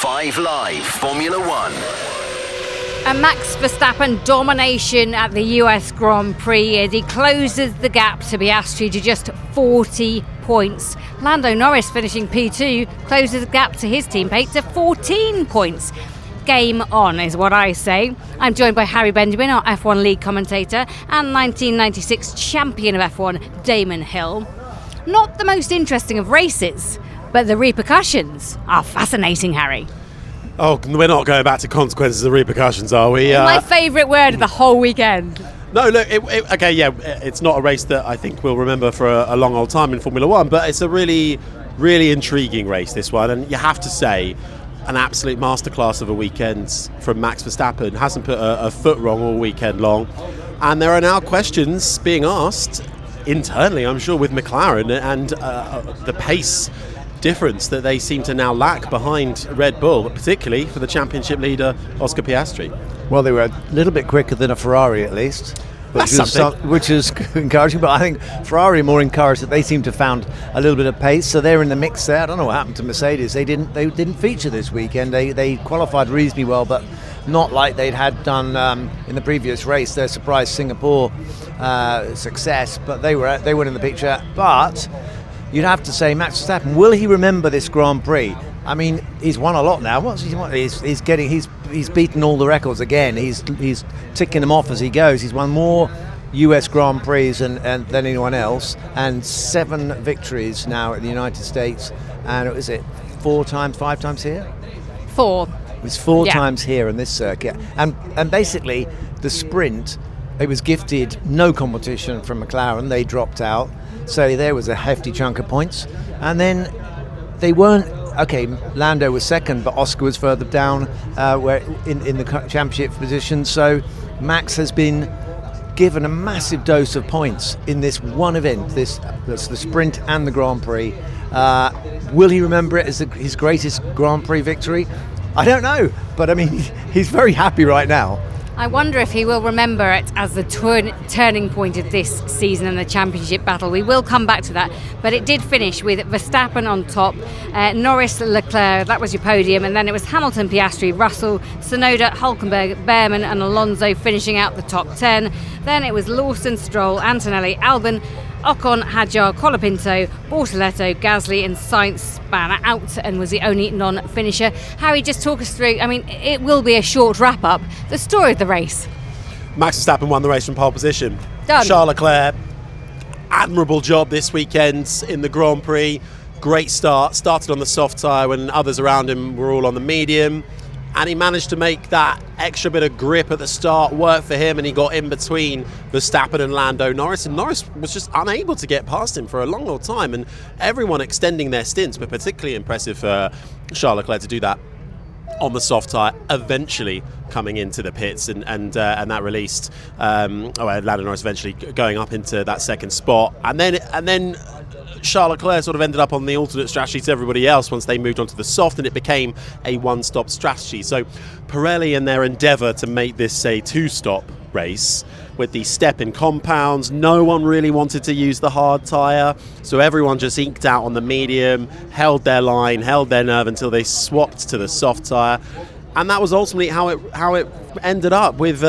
5 Live Formula One. A Max Verstappen domination at the US Grand Prix as he closes the gap to Piastri to just 40 points. Lando Norris finishing P2 closes the gap to his teammate to 14 points. Game on is what I say. I'm joined by Harry Benjamin, our F1 league commentator, and 1996 champion of F1, Damon Hill. Not the most interesting of races, but the repercussions are fascinating, Harry. Oh, we're not going back to consequences of repercussions, are we? My favourite word of the whole weekend. No, look, it's not a race that I think we'll remember for a long old time in Formula One, but it's a really, really intriguing race, this one, and you have to say, an absolute masterclass of a weekend from Max Verstappen. Hasn't put a foot wrong all weekend long, and there are now questions being asked internally, I'm sure, with McLaren and the pace difference that they seem to now lack behind Red Bull, particularly for the championship leader Oscar Piastri. Well, they were a little bit quicker than a Ferrari at least, which is encouraging, but I think Ferrari are more encouraged that they seem to have found a little bit of pace, so they're in the mix there. I don't know what happened to Mercedes. They didn't feature this weekend. They qualified reasonably well, but not like they'd had done in the previous race, their surprise Singapore success, but they were in the picture. But you'd have to say, Max Verstappen, will he remember this Grand Prix? I mean, he's won a lot now. He's beaten all the records again. He's ticking them off as he goes. He's won more US Grand Prix than anyone else, and 7 victories now in the United States. And is it 5 times here? 4. It was 4 times here in this circuit. And basically, the sprint, it was gifted no competition from McLaren. They dropped out. So there was a hefty chunk of points. And then they weren't... Okay, Lando was second, but Oscar was further down where in the championship position. So Max has been given a massive dose of points in this one event. That's the sprint and the Grand Prix. Will he remember it as his greatest Grand Prix victory? I don't know, but I mean, he's very happy right now. I wonder if he will remember it as the turning point of this season and the championship battle. We will come back to that, but it did finish with Verstappen on top, Norris, Leclerc, that was your podium, and then it was Hamilton, Piastri, Russell, Tsunoda, Hülkenberg, Behrman and Alonso finishing out the top 10. Then it was Lawson, Stroll, Antonelli, Albon, Ocon, Hadjar, Colapinto, Bortoletto, Gasly and Sainz span out and was the only non-finisher. Harry, just talk us through, I mean, it will be a short wrap-up, the story of the race. Max Verstappen won the race from pole position. Done. Charles Leclerc, admirable job this weekend in the Grand Prix. Great start, started on the soft tyre when others around him were all on the medium. And he managed to make that extra bit of grip at the start work for him, and he got in between Verstappen and Lando Norris, and Norris was just unable to get past him for a long old time, and everyone extending their stints, but particularly impressive for Charles Leclerc to do that on the soft tyre, eventually coming into the pits, and that released Lando Norris eventually going up into that second spot, and then Charles Leclerc sort of ended up on the alternate strategy to everybody else once they moved on to the soft, and it became a one-stop strategy. So Pirelli, in their endeavour to make this a 2-stop race with the step-in compounds, no one really wanted to use the hard tyre, so everyone just eked out on the medium, held their line, held their nerve until they swapped to the soft tyre. And that was ultimately how it ended up, with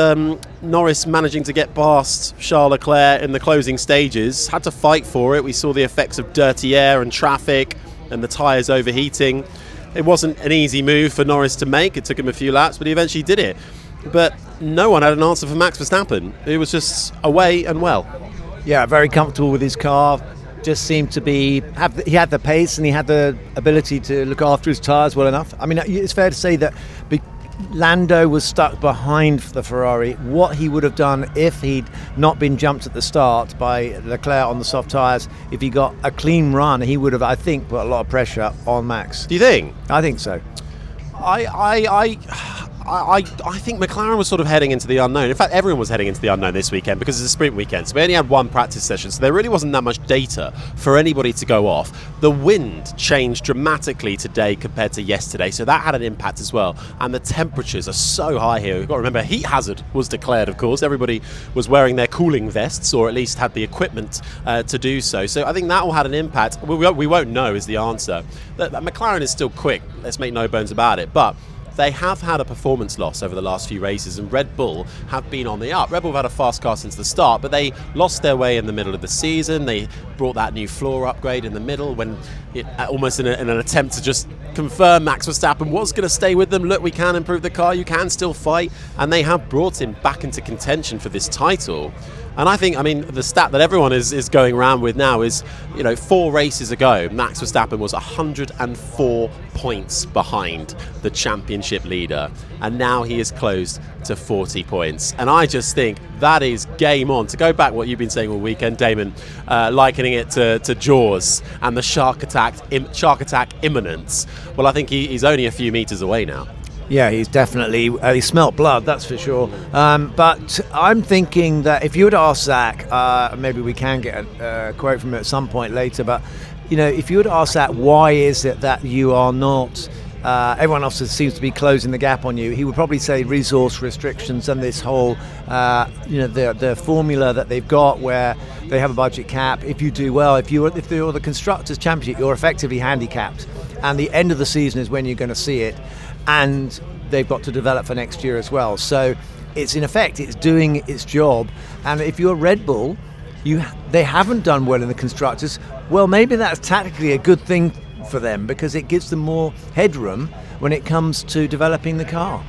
Norris managing to get past Charles Leclerc in the closing stages. Had to fight for it. We saw the effects of dirty air and traffic and the tyres overheating. It wasn't an easy move for Norris to make. It took him a few laps, but he eventually did it. But no one had an answer for Max Verstappen. It was just away and well. Yeah, very comfortable with his car. Just seemed to be he had the pace and he had the ability to look after his tyres well enough. I mean, it's fair to say that Lando was stuck behind the Ferrari. What he would have done if he'd not been jumped at the start by Leclerc on the soft tyres, if he got a clean run, he would have, I think, put a lot of pressure on Max. Do you think? I think so. I think McLaren was sort of heading into the unknown. In fact, everyone was heading into the unknown this weekend because it's a sprint weekend. So we only had one practice session, so there really wasn't that much data for anybody to go off. The wind changed dramatically today compared to yesterday, so that had an impact as well. And the temperatures are so high here. We've got to remember, heat hazard was declared, of course. Everybody was wearing their cooling vests, or at least had the equipment to do so. So I think that all had an impact. We won't know is the answer. McLaren is still quick, let's make no bones about it, but they have had a performance loss over the last few races, and Red Bull have been on the up. Red Bull have had a fast car since the start, but they lost their way in the middle of the season. They brought that new floor upgrade in the middle when almost in an attempt to just confirm Max Verstappen was going to stay with them. Look, we can improve the car, you can still fight, and they have brought him back into contention for this title. And I think, the stat that everyone is going around with now is, 4 races ago, Max Verstappen was 104 points behind the championship leader. And now he is close to 40 points. And I just think that is game on. To go back what you've been saying all weekend, Damon, likening it to Jaws and the shark attack imminence. Well, I think he's only a few metres away now. Yeah, he's definitely, he smelt blood, that's for sure. But I'm thinking that if you were to ask Zach, maybe we can get a quote from him at some point later, but, if you were to ask Zach, why is it that you are not, everyone else seems to be closing the gap on you, he would probably say resource restrictions and this whole, the formula that they've got where they have a budget cap. If you do well, if you're the Constructors' Championship, you're effectively handicapped. And the end of the season is when you're going to see it. And they've got to develop for next year as well. So it's in effect, it's doing its job. And if you're Red Bull, they haven't done well in the Constructors. Well, maybe that's tactically a good thing for them because it gives them more headroom when it comes to developing the car.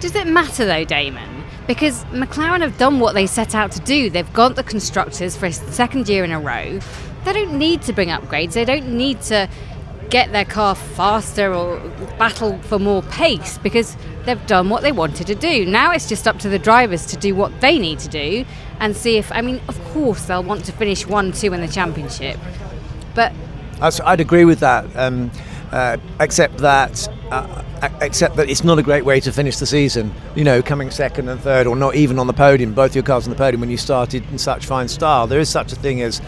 Does it matter though, Damon? Because McLaren have done what they set out to do. They've got the Constructors for a second year in a row. They don't need to bring upgrades. They don't need to get their car faster or battle for more pace because they've done what they wanted to do. Now it's just up to the drivers to do what they need to do and see if, of course they'll want to finish 1-2 in the championship, but I'd agree with that, except that it's not a great way to finish the season, coming second and third or not even on the podium, both your cars on the podium when you started in such fine style. There is such a thing as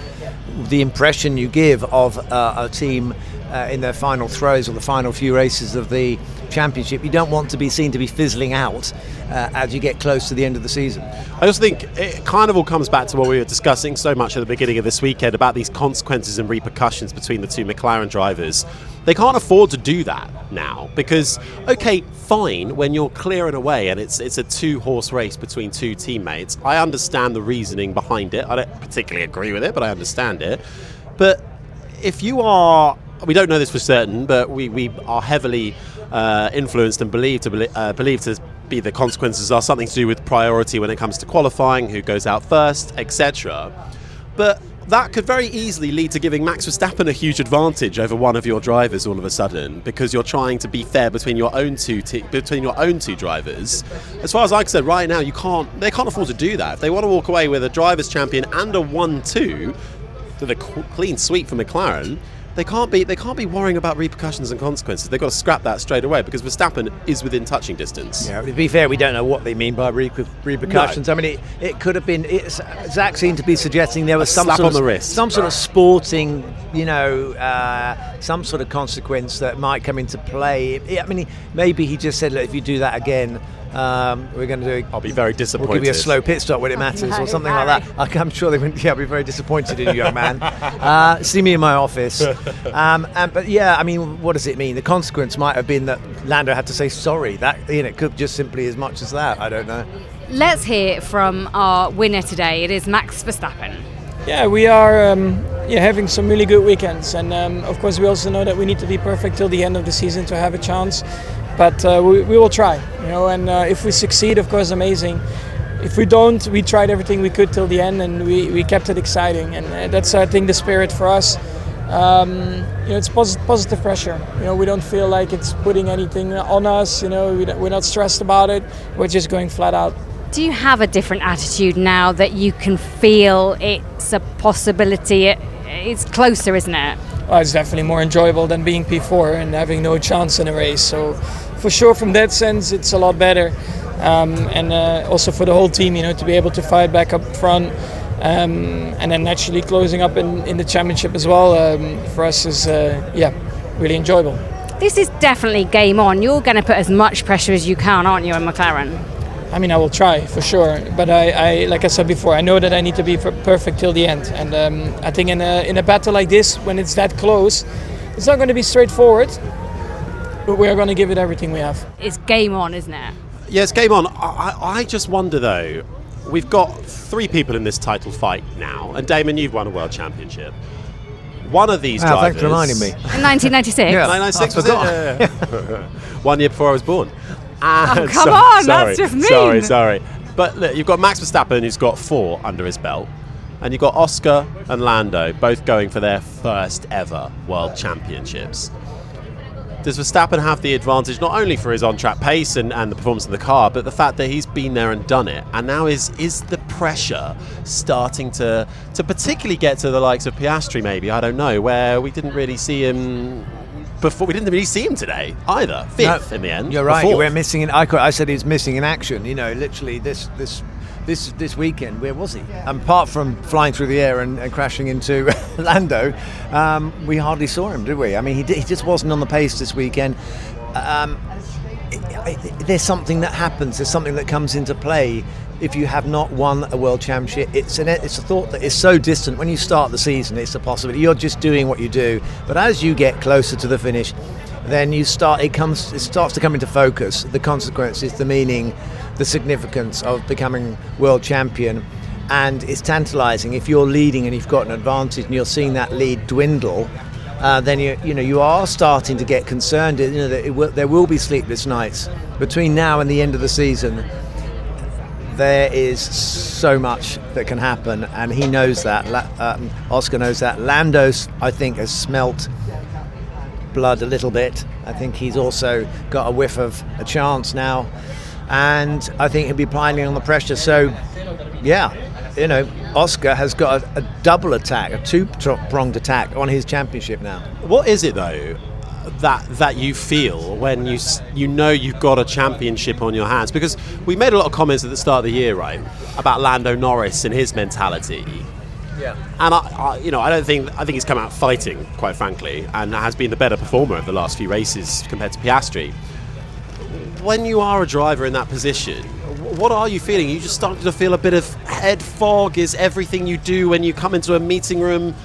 the impression you give of a team in their final throws or the final few races of the championship. You don't want to be seen to be fizzling out as you get close to the end of the season. I just think it kind of all comes back to what we were discussing so much at the beginning of this weekend about these consequences and repercussions between the two McLaren drivers. They can't afford to do that now because, okay, fine, when you're clearing away and it's a 2-horse race between two teammates, I understand the reasoning behind it. I don't particularly agree with it, but I understand it. But if you are, we don't know this for certain, but we are heavily influenced and believed to be the consequences are something to do with priority when it comes to qualifying, who goes out first, etc. But that could very easily lead to giving Max Verstappen a huge advantage over one of your drivers all of a sudden because you're trying to be fair between your own two drivers. As far as I'm concerned, right now they can't afford to do that. If they want to walk away with a drivers' champion and a 1-2, to the clean sweep for McLaren, they can't be worrying about repercussions and consequences. They've got to scrap that straight away because Verstappen is within touching distance. Yeah, to be fair, we don't know what they mean by repercussions. No. It could have been. Zach seemed to be suggesting there was some slap sort on the wrist, some sort of sporting, some sort of consequence that might come into play. Maybe he just said, look, if you do that again, we're going to do. I'll be very disappointed. We'll give you a slow pit stop when it matters, or something like that. I'm sure they wouldn't. Yeah, I'll be very disappointed in you, young man. See me in my office. But yeah, what does it mean? The consequence might have been that Lando had to say sorry. That it could just simply as much as that. I don't know. Let's hear from our winner today. It is Max Verstappen. Yeah, we are having some really good weekends, and of course we also know that we need to be perfect till the end of the season to have a chance. But we will try, and if we succeed, of course, amazing. If we don't, we tried everything we could till the end, and we kept it exciting, and that's, I think, the spirit for us. It's positive pressure. We don't feel like it's putting anything on us. We're not stressed about it. We're just going flat out. Do you have a different attitude now that you can feel it's a possibility? It's closer, isn't it? well, it's definitely more enjoyable than being P4 and having no chance in a race. So for sure, from that sense, it's a lot better. And also for the whole team, to be able to fight back up front, and then naturally closing up in the championship as well, for us is really enjoyable. This is definitely game on. You're going to put as much pressure as you can, aren't you, on McLaren? I mean, I will try for sure, but I like I said before, I know that I need to be perfect till the end. And I think in a battle like this, when it's that close, it's not going to be straightforward, but we are going to give it everything we have. It's game on, isn't it? Yes, game on. I just wonder though, we've got 3 people in this title fight now, and Damon, you've won a world championship. One of these drivers. Thanks for reminding me. In 1996? Yeah. 1996 was it? Yeah. 1 year before I was born. Oh, come on, that's just mean. Sorry. But look, you've got Max Verstappen, who's got 4 under his belt, and you've got Oscar and Lando, both going for their first ever world championships. Does Verstappen have the advantage not only for his on-track pace and the performance of the car, but the fact that he's been there and done it? And now is the pressure starting to particularly get to the likes of Piastri, maybe, I don't know, where we didn't really see him before. We didn't really see him today either. 5th in the end. You're right. Before. We're missing in. I said he's missing in action. Literally this weekend. Where was he? Apart from flying through the air and crashing into Lando, we hardly saw him, did we? I mean, he just wasn't on the pace this weekend. There's something that happens. There's something that comes into play. If you have not won a world championship, it's a thought that is so distant. When you start the season, it's a possibility. You're just doing what you do. But as you get closer to the finish, then it starts to come into focus. The consequences, the meaning, the significance of becoming world champion. And it's tantalizing. If you're leading and you've got an advantage and you're seeing that lead dwindle, then you are starting to get concerned. That there will be sleepless nights between now and the end of the season. There is so much that can happen, and he knows that. Oscar knows that. Lando's, I think, has smelt blood a little bit. I think he's also got a whiff of a chance now, and I think he'll be piling on the pressure. So, yeah, Oscar has got a double attack, a 2-pronged attack on his championship now. What is it though that you feel when you know you've got a championship on your hands? Because we made a lot of comments at the start of the year, right, about Lando Norris and his mentality. Yeah. And I think he's come out fighting, quite frankly, and has been the better performer of the last few races compared to Piastri. When you are a driver in that position, what are you feeling? You just starting to feel a bit of head fog? Is everything you do when you come into a meeting room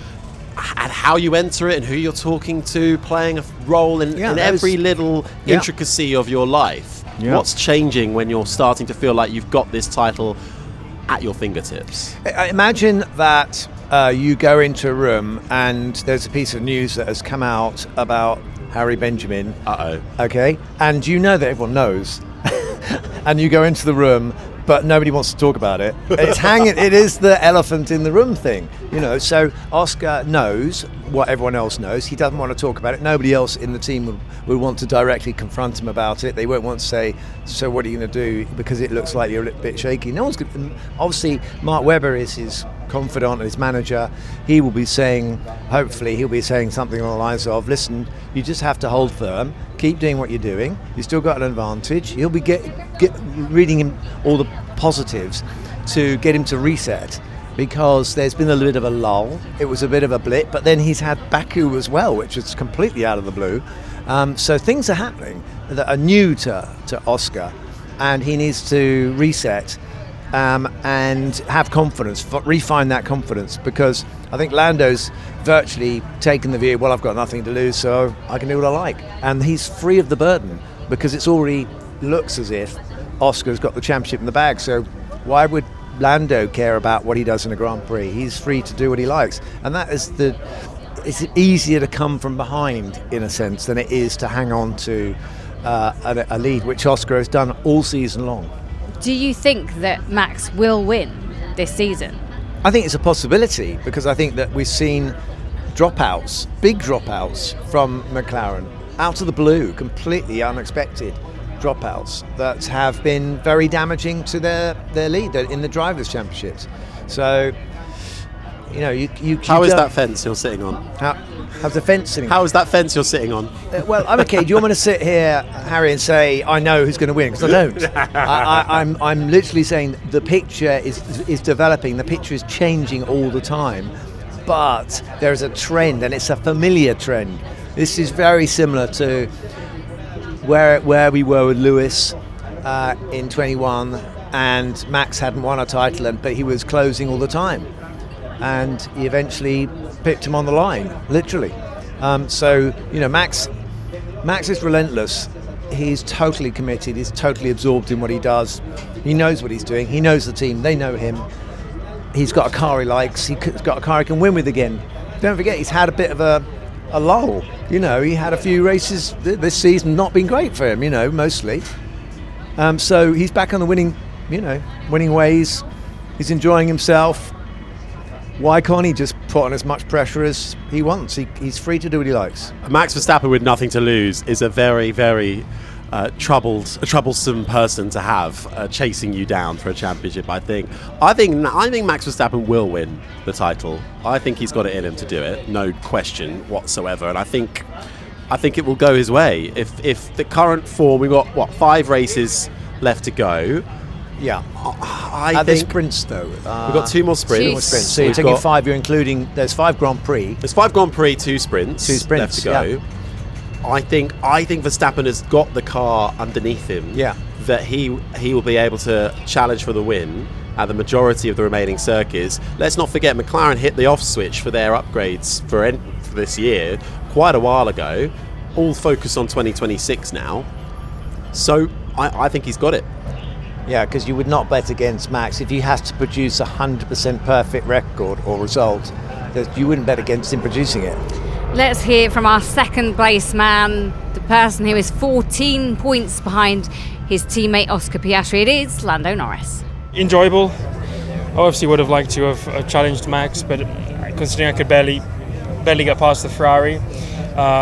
and how you enter it and who you're talking to playing a role in every little intricacy of your life? Yeah. What's changing when you're starting to feel like you've got this title at your fingertips? Imagine that you go into a room and there's a piece of news that has come out about Harry Benjamin. Okay, and you know that everyone knows, and you go into the room, but nobody wants to talk about it. It's hanging. It is the elephant in the room thing, So Oscar knows what everyone else knows. He doesn't want to talk about it. Nobody else in the team would want to directly confront him about it. They won't want to say, "So what are you going to do?" Because it looks like you're a little bit shaky. No one's going. Obviously, Mark Webber is his confidant and his manager. He will be saying, hopefully, he'll be saying something along the lines of, "Listen, you just have to hold firm. Keep doing what you're doing. You still got an advantage." He'll be reading him all the positives to get him to reset, because there's been a little bit of a lull. It was a bit of a blip, but then he's had Baku as well, which is completely out of the blue. So things are happening that are new to Oscar, and he needs to reset and have confidence, refine that confidence, because I think Lando's virtually taken the view, well, I've got nothing to lose, so I can do what I like. And he's free of the burden, because it's already looks as if Oscar's got the championship in the bag. So why would Lando care about what he does in a Grand Prix? He's free to do what he likes. And that is it's easier to come from behind, in a sense, than it is to hang on to a lead, which Oscar has done all season long. Do you think that Max will win this season? I think it's a possibility, because I think that we've seen dropouts, big dropouts from McLaren, out of the blue, completely unexpected dropouts that have been very damaging to their lead in the Drivers' Championships. So, How is that fence you're sitting on? How's the fence sitting? How is that fence you're sitting on? Well, I'm okay. Do you want me to sit here, Harry, and say I know who's going to win? Because I don't. I'm literally saying the picture is developing. The picture is changing all the time, but there is a trend, and it's a familiar trend. This is very similar to where we were with Lewis in 21, and Max hadn't won a title, but he was closing all the time, and he eventually picked him on the line, literally. So Max is relentless. He's totally committed. He's totally absorbed in what he does. He knows what he's doing. He knows the team. They know him. He's got a car he likes. He's got a car he can win with again. Don't forget, he's had a bit of a lull. He had a few races this season not been great for him. Mostly. So he's back on the winning ways. He's enjoying himself. Why can't he just put on as much pressure as he wants? He's free to do what he likes. Max Verstappen with nothing to lose is a very, very troublesome person to have chasing you down for a championship. I think Max Verstappen will win the title. I think he's got it in him to do it, no question whatsoever. And I think it will go his way. If the current form, we've got 5 races left to go. Yeah, I think the sprints though. We've got 2 more sprints. So you're taking 5. You're including. There's 5 Grand Prix. There's 5 Grand Prix, 2 sprints. 2 sprints left to go. Yeah. I think Verstappen has got the car underneath him. Yeah. That he will be able to challenge for the win at the majority of the remaining circuits. Let's not forget, McLaren hit the off switch for their upgrades for this year quite a while ago. All focused on 2026 now. So I think he's got it. Yeah, because you would not bet against Max if he has to produce 100% perfect record or result. You wouldn't bet against him producing it. Let's hear from our second place man, the person who is 14 points behind his teammate Oscar Piastri. It is Lando Norris. Enjoyable. I obviously would have liked to have challenged Max, but considering I could barely get past the Ferrari,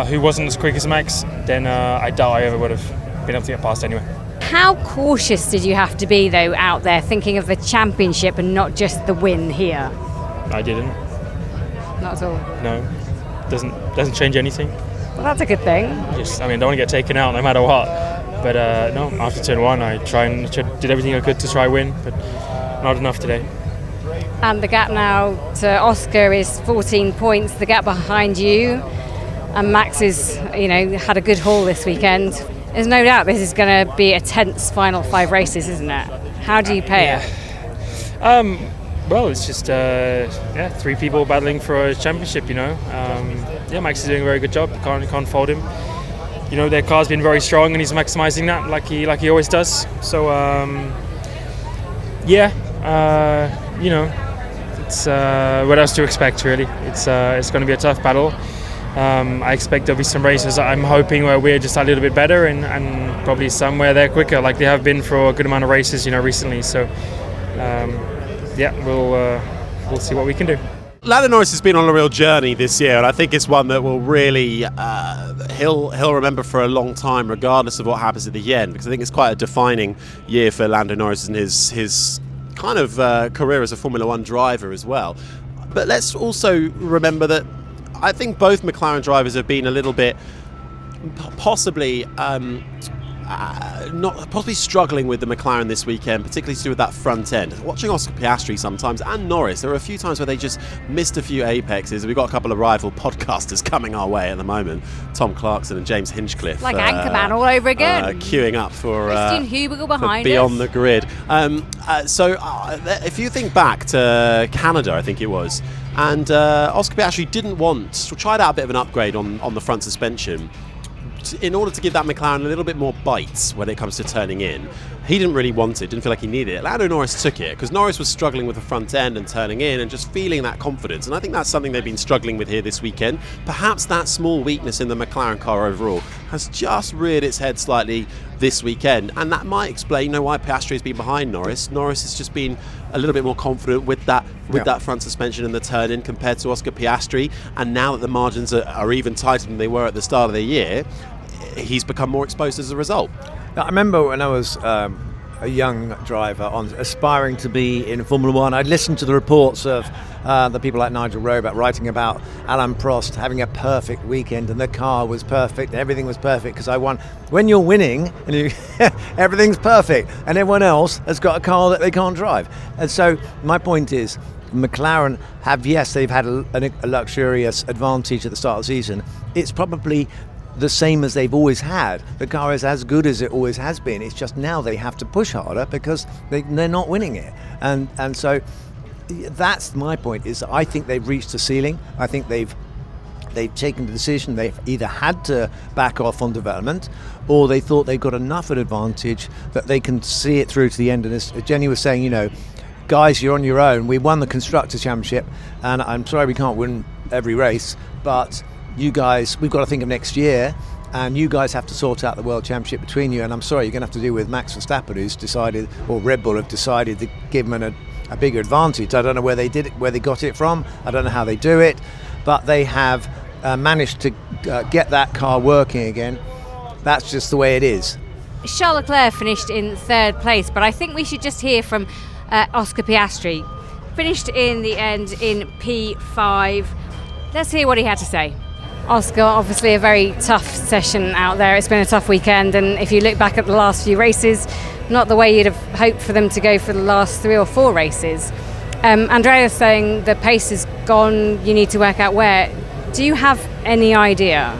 who wasn't as quick as Max, then I doubt I ever would have been able to get past anyway. How cautious did you have to be, though, out there, thinking of the championship and not just the win here? I didn't. Not at all? No. Doesn't change anything. Well, that's a good thing. I don't want to get taken out no matter what. But no, after turn 1, I did everything I could to try win, but not enough today. And the gap now to Oscar is 14 points, the gap behind you. And Max is, had a good haul this weekend. There's no doubt this is going to be a tense final 5 races, isn't it? How do you pay it? Well, it's just 3 people battling for a championship. Max is doing a very good job. Can't fault him. Their car's been very strong, and he's maximising that like he always does. So it's what else to expect really. It's going to be a tough battle. I expect there'll be some races I'm hoping where we're just a little bit better and probably somewhere they're quicker, like they have been for a good amount of races, recently. So we'll see what we can do. Lando Norris has been on a real journey this year, and I think it's one that will really he'll remember for a long time, regardless of what happens at the end, because I think it's quite a defining year for Lando Norris and his kind of career as a Formula One driver as well. But let's also remember that I think both McLaren drivers have been a little bit possibly struggling with the McLaren this weekend, particularly to do with that front end. Watching Oscar Piastri sometimes and Norris, there were a few times where they just missed a few apexes. We've got a couple of rival podcasters coming our way at the moment, Tom Clarkson and James Hinchcliffe. Like Anchorman all over again. Queuing up for Christian Huberger behind Beyond us. the Grid. So if you think back to Canada, I think it was, and Oscar Piastri tried out a bit of an upgrade on the front suspension in order to give that McLaren a little bit more bites when it comes to turning in. He didn't really want it, didn't feel like he needed it. Lando Norris took it because Norris was struggling with the front end and turning in and just feeling that confidence, and I think that's something they've been struggling with here this weekend. Perhaps that small weakness in the McLaren car overall has just reared its head slightly this weekend, and that might explain why Piastri has been behind Norris. Norris has just been a little bit more confident with that front suspension and the turn in compared to Oscar Piastri, and now that the margins are even tighter than they were at the start of the year, he's become more exposed as a result. I remember when I was a young driver aspiring to be in Formula One. I'd listened to the reports of the people like Nigel Roebuck writing about Alain Prost having a perfect weekend and the car was perfect, everything was perfect because I won. When you're winning, and everything's perfect, and everyone else has got a car that they can't drive. And so my point is, McLaren they've had a luxurious advantage at the start of the season. It's probably the same as they've always had. The car is as good as it always has been. It's just now they have to push harder because they're not winning it. And so that's my point, is I think they've reached a ceiling. I think they've taken the decision. They've either had to back off on development, or they thought they've got enough of an advantage that they can see it through to the end. And as Jenny was saying, guys, you're on your own. We won the Constructors' Championship, and I'm sorry we can't win every race, but you guys, we've got to think of next year, and you guys have to sort out the World Championship between you. And I'm sorry, you're going to have to deal with Max Verstappen, who's decided, or Red Bull have decided to give him a bigger advantage. I don't know where they did it, where they got it from. I don't know how they do it, but they have managed to get that car working again. That's just the way it is. Charles Leclerc finished in third place, but I think we should just hear from Oscar Piastri. Finished in the end in P5. Let's hear what he had to say. Oscar, obviously a very tough session out there. It's been a tough weekend, and if you look back at the last few races, not the way you'd have hoped for them to go for the last 3 or 4 races. Andrea's saying the pace is gone, you need to work out where. Do you have any idea?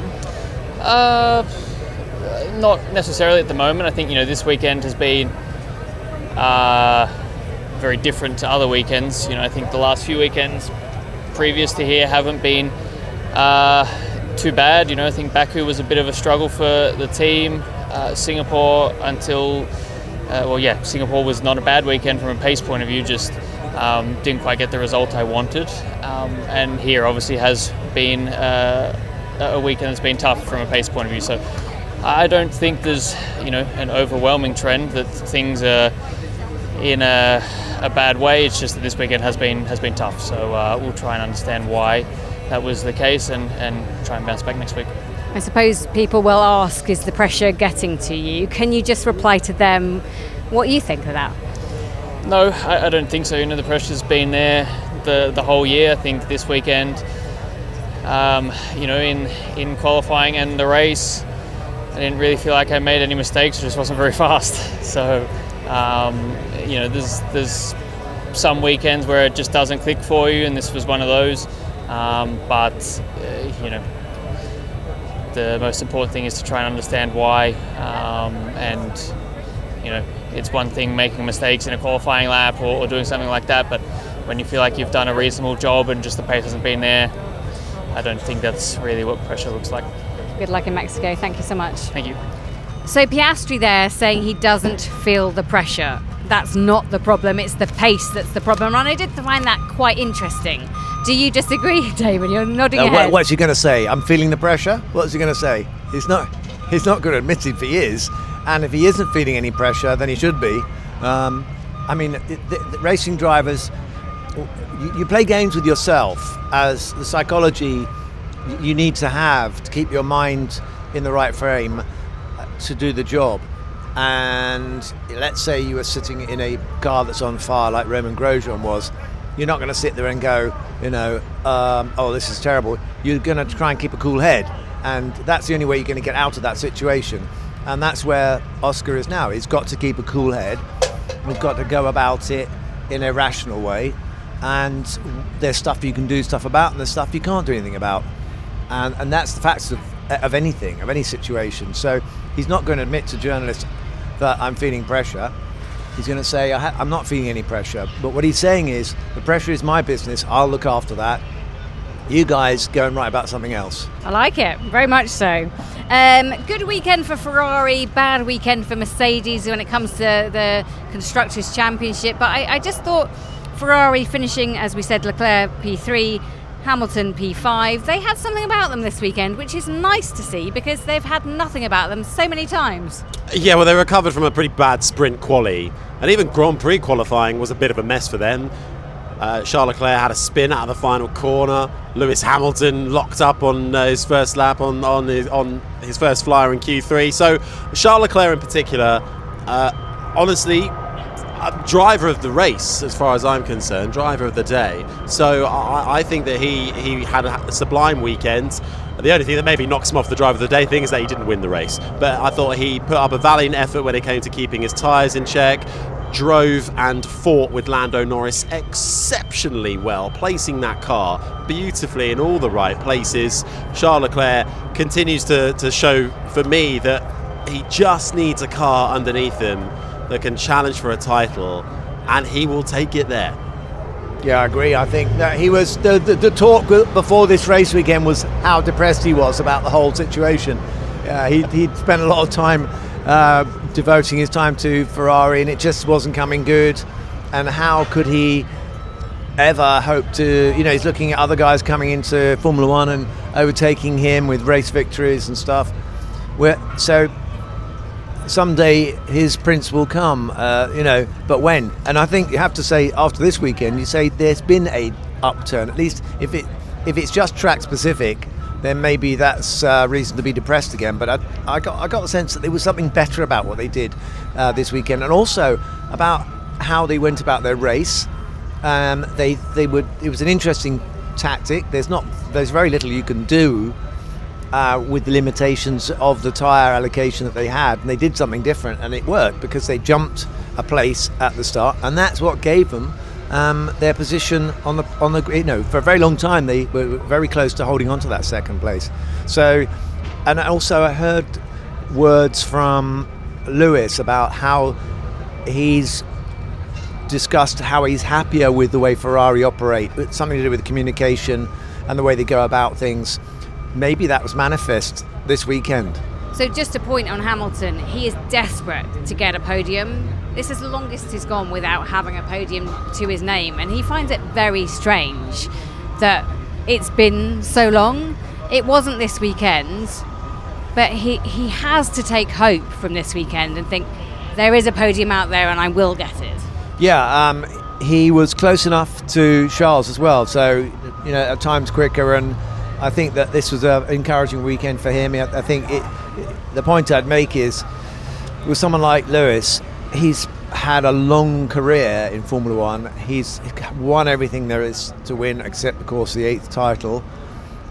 Not necessarily at the moment. I think this weekend has been very different to other weekends. I think the last few weekends previous to here haven't been too bad. I think Baku was a bit of a struggle for the team. Singapore until Singapore was not a bad weekend from a pace point of view, just didn't quite get the result I wanted. And here obviously has been a weekend that's been tough from a pace point of view. So I don't think there's an overwhelming trend that things are in a bad way. It's just that this weekend has been tough. So we'll try and understand why that was the case and try and bounce back next week. I suppose people will ask, is the pressure getting to you? Can you just reply to them what you think of that? No, I don't think so. The pressure's been there the whole year. I think this weekend, in qualifying and the race, I didn't really feel like I made any mistakes. It just wasn't very fast. So, there's some weekends where it just doesn't click for you, and this was one of those. The most important thing is to try and understand why. It's one thing making mistakes in a qualifying lap or doing something like that, but when you feel like you've done a reasonable job and just the pace hasn't been there, I don't think that's really what pressure looks like. Good luck in Mexico. Thank you so much. Thank you. So Piastri there saying he doesn't feel the pressure. That's not the problem, it's the pace that's the problem. And I did find that quite interesting. Do you disagree, Damon? You're nodding your head. What's he going to say? I'm feeling the pressure? What's he going to say? He's not going to admit if he is. And if he isn't feeling any pressure, then he should be. The racing drivers, you play games with yourself as the psychology you need to have to keep your mind in the right frame to do the job. And let's say you were sitting in a car that's on fire like Romain Grosjean was, you're not going to sit there and go, oh, this is terrible. You're going to try and keep a cool head. And that's the only way you're going to get out of that situation. And that's where Oscar is now. He's got to keep a cool head. We've got to go about it in a rational way. And there's stuff you can do stuff about, and there's stuff you can't do anything about. And that's the facts of anything, of any situation. So he's not going to admit to journalists that I'm feeling pressure. He's going to say, I'm not feeling any pressure. But what he's saying is, the pressure is my business. I'll look after that. You guys go and write about something else. I like it, very much so. Good weekend for Ferrari, bad weekend for Mercedes when it comes to the Constructors' Championship. But I just thought Ferrari finishing, as we said, Leclerc P3, Hamilton P5. They had something about them this weekend, which is nice to see because they've had nothing about them so many times. Yeah, well, they recovered from a pretty bad sprint quali, and even Grand Prix qualifying was a bit of a mess for them. Charles Leclerc had a spin out of the final corner. Lewis Hamilton locked up on his first lap on his first flyer in Q3. So Charles Leclerc in particular, honestly, driver of the race, as far as I'm concerned, driver of the day. So I think that he had a sublime weekend. The only thing that maybe knocks him off the driver of the day thing is that he didn't win the race. But I thought he put up a valiant effort when it came to keeping his tyres in check, drove and fought with Lando Norris exceptionally well, placing that car beautifully in all the right places. Charles Leclerc continues to show for me that he just needs a car underneath him that can challenge for a title, and he will take it there. Yeah, I agree. I think that he was the talk before this race weekend was how depressed he was about the whole situation. He'd spent a lot of time devoting his time to Ferrari, and it just wasn't coming good. And how could he ever hope to? He's looking at other guys coming into Formula One and overtaking him with race victories and stuff. So someday his prince will come, but when? And I think you have to say after this weekend, you say there's been a upturn. At least if it's just track specific, then maybe that's reason to be depressed again. But I got the sense that there was something better about what they did this weekend, and also about how they went about their race. It was an interesting tactic. There's very little you can do with the limitations of the tyre allocation that they had, and they did something different, and it worked because they jumped a place at the start, and that's what gave them their position on the for a very long time. They were very close to holding on to that second place. So, and also I heard words from Lewis about how he's discussed how he's happier with the way Ferrari operate. It's something to do with communication and the way they go about things. Maybe that was manifest this weekend. So just a point on Hamilton, he is desperate to get a podium. This is the longest he's gone without having a podium to his name, and he finds it very strange that it's been so long. It wasn't this weekend, but he has to take hope from this weekend and think there is a podium out there and I will get it. Yeah, he was close enough to Charles as well, so at times quicker, and I think that this was an encouraging weekend for him. I think the point I'd make is, with someone like Lewis, he's had a long career in Formula One. He's won everything there is to win, except, of course, the 8th title.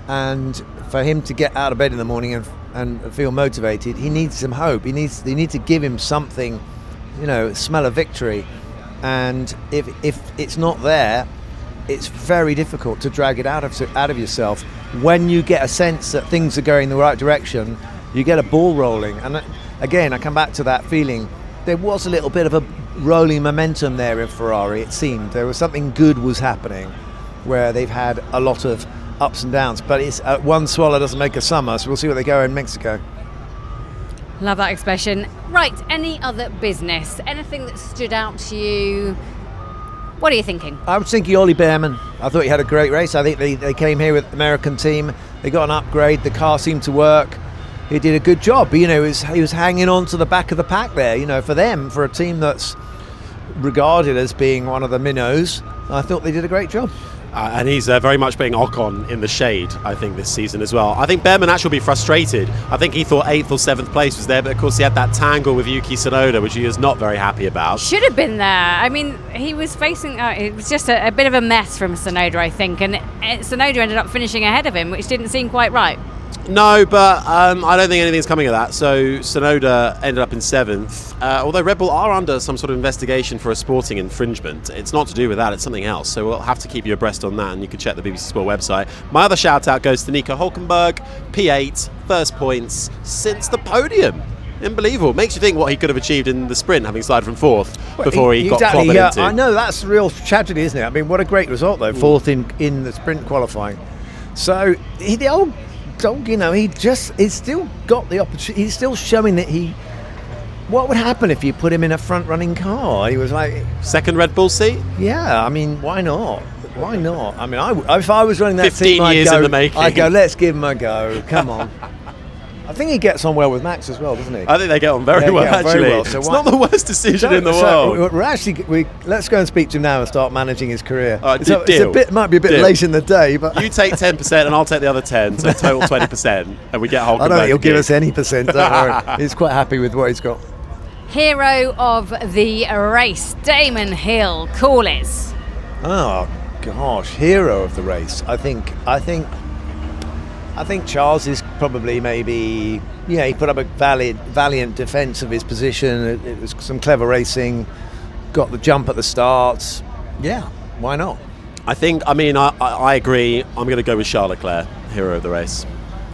And for him to get out of bed in the morning and feel motivated, he needs some hope. They need to give him something, smell of victory. And if it's not there, it's very difficult to drag it out of yourself. When you get a sense that things are going the right direction, you get a ball rolling. And again, I come back to that feeling. There was a little bit of a rolling momentum there in Ferrari. It seemed there was something good was happening, where they've had a lot of ups and downs. But it's one swallow doesn't make a summer. So we'll see what they go in Mexico. Love that expression. Right, any other business? Anything that stood out to you? What are you thinking? I was thinking Ollie Behrman. I thought he had a great race. I think they came here with the American team. They got an upgrade. The car seemed to work. He did a good job. But, he was hanging on to the back of the pack there. For them, for a team that's regarded as being one of the minnows, I thought they did a great job. And he's very much being Ocon in the shade, I think, this season as well. I think Behrman actually will be frustrated. I think he thought 8th or 7th place was there, but of course he had that tangle with Yuki Tsunoda, which he was not very happy about. Should have been there. I mean, he was facing... it was just a bit of a mess from Tsunoda, I think, and Tsunoda ended up finishing ahead of him, which didn't seem quite right. No, but I don't think anything's coming of that. So Tsunoda ended up in 7th, although Red Bull are under some sort of investigation for a sporting infringement. It's not to do with that, it's something else. So we'll have to keep you abreast on that, and you can check the BBC Sport website. My other shout out goes to Nico Hülkenberg, P8, first points since the podium. Unbelievable. Makes you think what he could have achieved in the sprint, having started from 4th before he got clobbered into. I know, that's a real tragedy, isn't it? I mean, what a great result though, 4th in the sprint qualifying. So the old dog, he's still got the opportunity. He's still showing that what would happen if you put him in a front-running car? He was like... Second Red Bull seat? Yeah, I mean, why not? Why not? I mean, if I was running that 15 team, years in the making. I'd go, let's give him a go. Come on. I think he gets on well with Max as well, doesn't he? I think they get on very well, actually. So it's not the worst decision in the world. Let's go and speak to him now and start managing his career. Deal. It might be a bit late in the day, but you take 10% and I'll take the other 10, so total 20%, and we get Hulkenberg. I don't think he'll give us any percent. Don't worry. He's quite happy with what he's got. Hero of the race, Damon Hill, call it. Oh gosh, hero of the race. I think Charles is probably maybe. Yeah, he put up a valiant defence of his position. It was some clever racing. Got the jump at the start. Yeah, why not? I agree. I'm going to go with Charles Leclerc, hero of the race.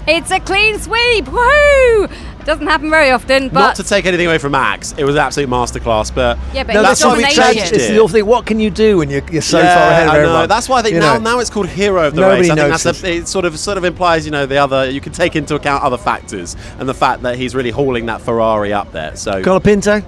It's a clean sweep. Woohoo! It doesn't happen very often, but not to take anything away from Max, it was an absolute masterclass. But yeah, but no, that's why we domination. changed It's it. the awful thing. What can you do when you're so far ahead of I know. everyone? That's why I think now it's called hero of the Nobody race. I think notices. it sort of implies, the other. You can take into account other factors and the fact that he's really hauling that Ferrari up there. So Colapinto,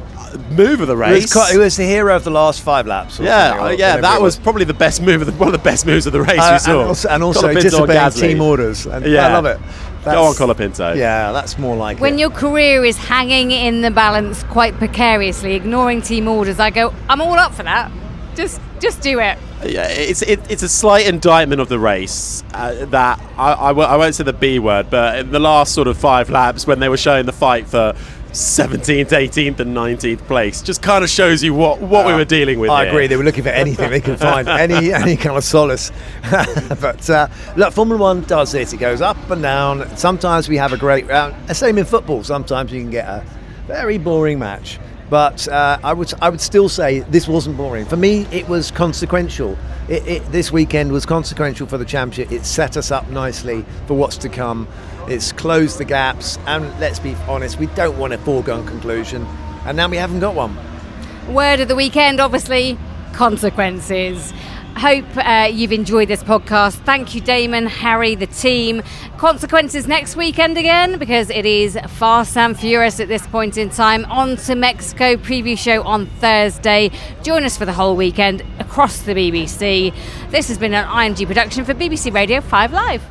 move of the race. He was the hero of the last 5 laps. That was probably the best move one of the best moves of the race we saw. And also Colapinto disobeying Gasly. team orders. And I love it. Go on, Colapinto. Yeah, that's more like when it. your career is hanging in the balance quite precariously, ignoring team orders, I go, I'm all up for that. Just do it. Yeah, it's a slight indictment of the race that I won't say the B word, but in the last sort of 5 laps when they were showing the fight for 17th, 18th and 19th place, just kind of shows you what we were dealing with. I here. agree. They were looking for anything they could find, any kind of solace. But look, Formula One does this. It goes up and down. Sometimes we have a great round. Same in football. Sometimes you can get a very boring match. But I would still say this wasn't boring. For me, it was consequential. This weekend was consequential for the championship. It set us up nicely for what's to come. It's closed the gaps, and let's be honest, we don't want a foregone conclusion, and now we haven't got one. Word of the weekend, obviously, consequences. Hope you've enjoyed this podcast. Thank you, Damon, Harry, the team. Consequences next weekend again, because it is fast and furious at this point in time. On to Mexico, preview show on Thursday. Join us for the whole weekend across the BBC. This has been an IMG production for BBC Radio 5 Live.